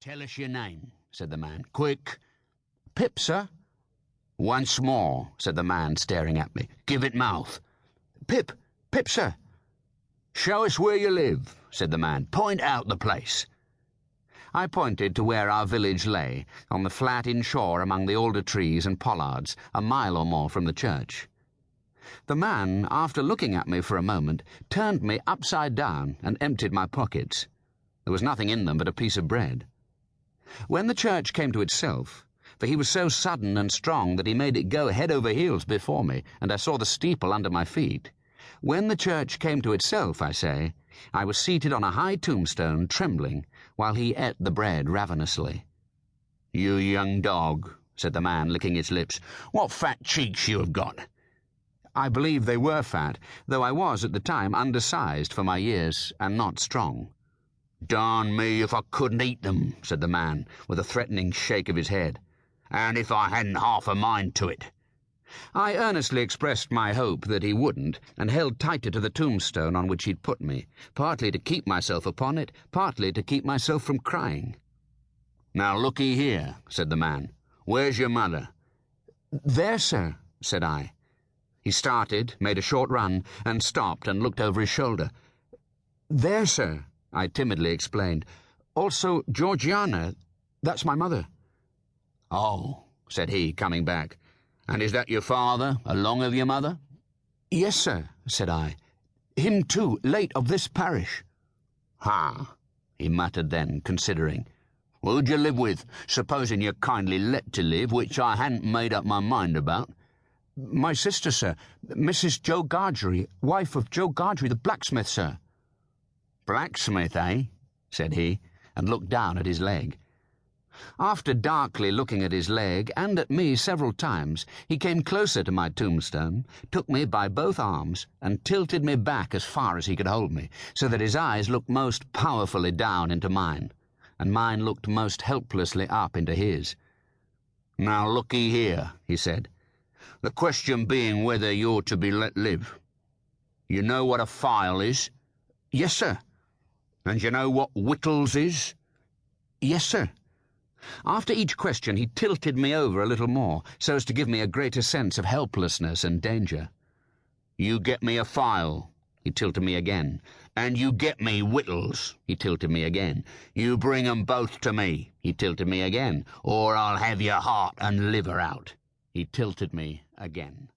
"Tell us your name," said the man. "Quick." "Pip, sir." "Once more," said the man, staring at me. "Give it mouth." "Pip, sir." "Show us where you live," said the man. "Point out the place." I pointed to where our village lay, on the flat inshore among the alder trees and pollards, a mile or more from the church. The man, after looking at me for a moment, turned me upside down and emptied my pockets. There was nothing in them but a piece of bread. When the church came to itself, for he was so sudden and strong that he made it go head over heels before me, and I saw the steeple under my feet. When the church came to itself, I say, I was seated on a high tombstone, trembling, while he ate the bread ravenously. "You young dog," said the man, licking his lips, "what fat cheeks you have got." I believe they were fat, though I was at the time undersized for my years and not strong. "Darn me if I couldn't eat them," said the man, with a threatening shake of his head. "And if I hadn't half a mind to it." I earnestly expressed my hope that he wouldn't, and held tighter to the tombstone on which he'd put me, partly to keep myself upon it, partly to keep myself from crying. "Now looky here," said the man. "Where's your mother?" "There, sir," said I. He started, made a short run, and stopped and looked over his shoulder. "There, sir," I timidly explained. "Also Georgiana, that's my mother." "Oh," said he, coming back. "And is that your father, along of your mother?" "Yes, sir," said I. "Him too, late of this parish." "Ha," he muttered then, considering. "Who'd you live with, supposing you're kindly let to live, which I hadn't made up my mind about?" "My sister, sir, Mrs. Joe Gargery, wife of Joe Gargery, the blacksmith, sir." "Blacksmith, eh?" said he, and looked down at his leg. After darkly looking at his leg and at me several times, he came closer to my tombstone, took me by both arms, and tilted me back as far as he could hold me, so that his eyes looked most powerfully down into mine, and mine looked most helplessly up into his. "Now looky here," he said. "The question being whether you're to be let live. You know what a file is?" "Yes, sir." "And you know what whittles is?" "Yes, sir." After each question he tilted me over a little more, so as to give me a greater sense of helplessness and danger. "You get me a file," he tilted me again. "And you get me whittles," he tilted me again. "You bring 'em both to me," he tilted me again, "or I'll have your heart and liver out," he tilted me again.